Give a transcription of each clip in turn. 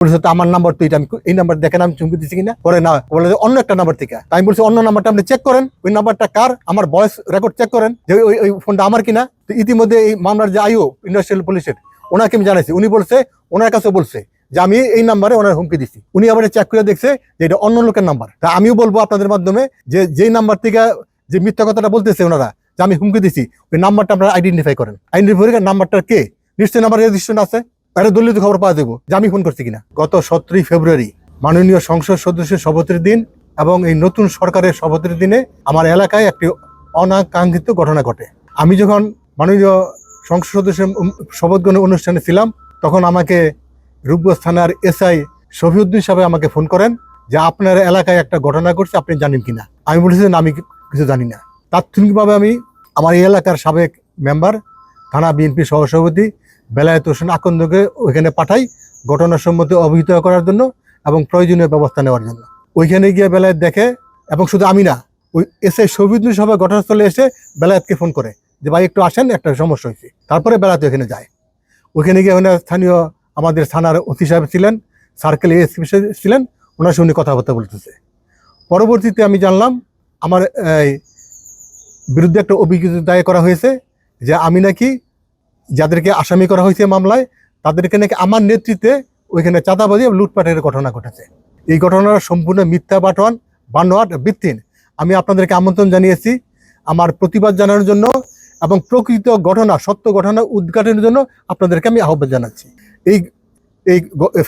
বলছে তো আমার নাম্বার তো এটা, আমি এই নাম্বার দেখেন আমি চুমকি দিচ্ছি কিনা, পরে না বলে অন্য একটা নাম্বার থেকে। আমি বলছি অন্য নাম্বারটা আপনি চেক করেন, ওই নাম্বারটা কার, আমার ভয়েস রেকর্ড চেক করেন যে ওই ফোনটা আমার কিনা। তো ইতিমধ্যে এই মামলার যে আইও ইন্ডাস্ট্রিয়াল পুলিশের, ওনাকে আমি জানাইছি। উনি বলছে ওনার কাছে বলছে যে আমি এই নাম্বারে ওনার হুমকি দিচ্ছি। উনি আবার চেক করে দেখছে যে এটা অন্য লোকের নাম্বার। তা আমিও বলবো আপনাদের মাধ্যমে যে যেই নাম্বার থেকে যে মিথ্যা কথাটা বলতেছে ওনারা যে আমি হুমকি দিচ্ছি, ওই নাম্বারটা আপনারা আইডেন্টিফাই করেন। আইডেন্টিফাই করে নাম্বারটা কে, নিশ্চয়ই নাম্বার রেজিস্ট্রেশন আছে, এটা দলিত খবর পাওয়া যাবো যে আমি ফোন করছি কিনা। গত 17 ফেব্রুয়ারি মাননীয় সংসদ সদস্যের শপথের দিন এবং এই নতুন সরকারের শপথের দিনে আমার এলাকায় একটি অনাকাঙ্ক্ষিত ঘটনা ঘটে। আমি যখন মাননীয় সংসদ সদস্যের শপথ গ্রহণ অনুষ্ঠানে ছিলাম, তখন আমাকে রূপগঞ্জ থানার এসআই শফিউদ্দিন সাহেব আমাকে ফোন করেন যে আপনার এলাকায় একটা ঘটনা ঘটছে, আপনি জানেন কিনা। আমি বলেছিলাম আমি কিছু জানি না। তাৎক্ষণিকভাবে আমি আমার এই এলাকার সাবেক মেম্বার, থানা বিএনপি সহসভাপতি বেলায়েত হোসেন আকন্দকে ওইখানে পাঠাই ঘটনা সম্বন্ধে অবহিত করার জন্য এবং প্রয়োজনীয় ব্যবস্থা নেওয়ার জন্য। ওইখানে গিয়ে বেলায়েত দেখে, এবং শুধু আমি না, ওই এসআই শফিউদ্দিন সাহেব ঘটনাস্থলে এসে বেলায়েতকে ফোন করে যে ভাই একটু আসেন, একটা সমস্যা হয়েছে। তারপরে বেলায়েত ওইখানে যায়। ওইখানে গিয়ে ওখানে স্থানীয় আমাদের থানার ওসি সাহেব ছিলেন, সার্কেল এএসপি ছিলেন, ওনার সঙ্গে কথাবার্তা বলতেছে। পরবর্তীতে আমি জানলাম আমার বিরুদ্ধে একটা অভিযোগ দায়ের করা হয়েছে যে আমি নাকি যাদেরকে আসামি করা হয়েছে মামলায়, তাদেরকে নাকি আমার নেতৃত্বে ওইখানে চাঁদাবাজি এবং লুটপাটের ঘটনা ঘটেছে। এই ঘটনাটা সম্পূর্ণ মিথ্যা বানোয়াট ভিত্তিহীন। আমি আপনাদেরকে আমন্ত্রণ জানিয়েছি আমার প্রতিবাদ জানানোর জন্য এবং প্রকৃত ঘটনা, সত্য ঘটনা উদ্ঘাটনের জন্য আপনাদেরকে আমি আহ্বান জানাচ্ছি। এই এই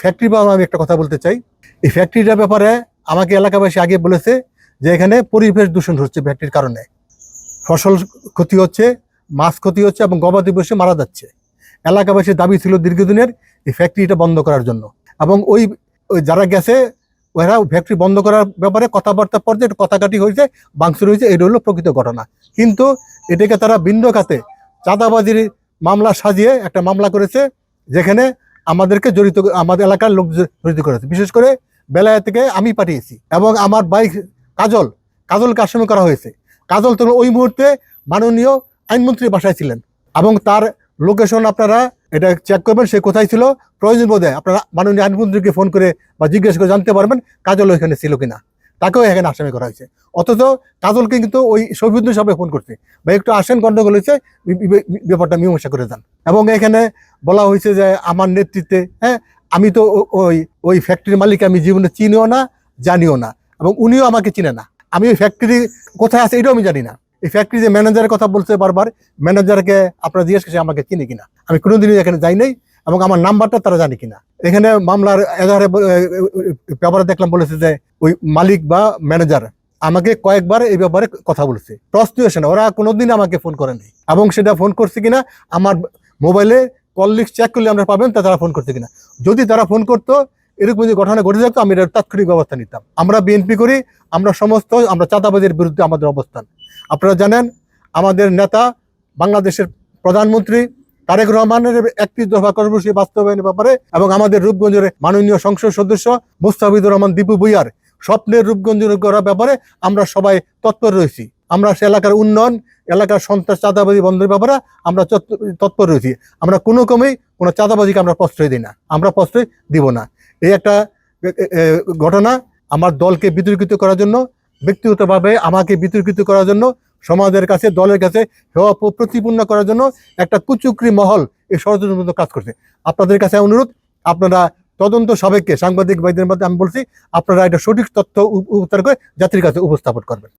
ফ্যাক্টরি বা আমি একটা কথা বলতে চাই। এই ফ্যাক্টরিটার ব্যাপারে আমাকে এলাকাবাসী আগে বলেছে যে এখানে পরিবেশ দূষণ হচ্ছে, ফ্যাক্টরির কারণে ফসল ক্ষতি হচ্ছে, মাছ ক্ষতি হচ্ছে এবং গবাদি পশু মারা যাচ্ছে। এলাকাবাসীর দাবি ছিল দীর্ঘদিনের এই ফ্যাক্টরিটা বন্ধ করার জন্য, এবং ওই যারা গেছে ওরা ফ্যাক্টরি বন্ধ করার ব্যাপারে কথাবার্তা পর্যায়ে একটু কথাকাটি হয়েছে, ভাঙচুর হয়েছে, এটা হলো প্রকৃত ঘটনা। কিন্তু এটাকে তারা ভিন্ন খাতে চাঁদাবাজির মামলা সাজিয়ে একটা মামলা করেছে, যেখানে আমাদেরকে জড়িত, আমাদের এলাকার লোক জড়িত করেছে। বিশেষ করে বেলায় থেকে আমি পাঠিয়েছি, এবং আমার ভাই কাজলকে আসামি করা হয়েছে। কাজল তো ওই মুহূর্তে মাননীয় আইনমন্ত্রীর বাসায় ছিলেন, এবং তার লোকেশন আপনারা এটা চেক করবেন, সে কোথায় ছিল। প্রয়োজন বোধে আপনারা মাননীয় আইনমন্ত্রীকে ফোন করে বা জিজ্ঞেস করে জানতে পারবেন কাজল ওইখানে ছিল কিনা, তাকেও এখানে আসামি করা হয়েছে। অথচ কাজলকে কিন্তু ওই শফিউদ্দিন সাহেব ফোন করছে, বা একটু আসেন, গন্ডগোল হয়েছে, ব্যাপারটা মীমাংসা করে যান। এবং এখানে বলা হয়েছে যে আমার নেতৃত্বে, হ্যাঁ, আমি তো ওই ফ্যাক্টরির মালিক আমি জীবনে চিনিও না, জানিও না, এবং উনিও আমাকে চিনে না। আমি ওই ফ্যাক্টরি কোথায় আছে এটাও আমি জানি না। এই ফ্যাক্টরি যে ম্যানেজারের কথা বলছে বারবার, ম্যানেজারকে আপনারা জিজ্ঞেস করছে আমাকে চিনি কিনা। আমি কোনোদিনই এখানে যাই নাই, এবং আমার নাম্বারটা তারা জানি কিনা। এখানে মামলার এজাহারে ব্যাপারে দেখলাম বলেছে যে ওই মালিক বা ম্যানেজার আমাকে কয়েকবার এই ব্যাপারে কথা বলেছে। প্রশ্নই আসে না, ওরা কোনোদিন আমাকে ফোন করেনি, এবং সেটা ফোন করছে কিনা আমার মোবাইলে কল লিস্ট চেক করলে আমরা পাবেন তারা ফোন করছে কিনা। যদি তারা ফোন করতো, এরকম যে ঘটনা ঘটে যেত, আমি এর তাৎক্ষণিক ব্যবস্থা নিতাম। আমরা বিএনপি করি, আমরা চাঁদাবাজির বিরুদ্ধে আমাদের অবস্থান। আপনারা জানেন আমাদের নেতা বাংলাদেশের প্রধানমন্ত্রী তারেক রহমানের 31 দফা কর্মসূচি বাস্তবায়নের ব্যাপারে, এবং আমাদের রূপগঞ্জের মাননীয় সংসদ সদস্য মুস্তাফিজুর রহমান দীপু ভূঁইয়ার স্বপ্নের রূপগঞ্জ করার ব্যাপারে আমরা সবাই তৎপর রয়েছি। আমরা সে এলাকার উন্নয়ন, এলাকার সন্ত্রাস চাঁদাবাজি বন্ধের ব্যাপারে আমরা তৎপর রয়েছি। আমরা কোনো চাঁদাবাজিকে আমরা প্রশ্রয় দিই না, আমরা প্রশ্রয় দিব না। এই একটা ঘটনা আমার দলকে বিতর্কিত করার জন্য, ব্যক্তিগতভাবে আমাকে বিতর্কিত করার জন্য, সমাজের কাছে, দলের কাছে হেয় প্রতিপূর্ণ করার জন্য একটা কুচুকরি মহল এই ষড়যন্ত্র কাজ করছে। আপনাদের কাছে অনুরোধ, আপনারা তদন্ত সাবেককে সাংবাদিক ভাইদের মধ্যে আমি বলছি, আপনারা এটা সঠিক তথ্য উদ্ধার করে জাতির কাছে উপস্থাপন করবেন।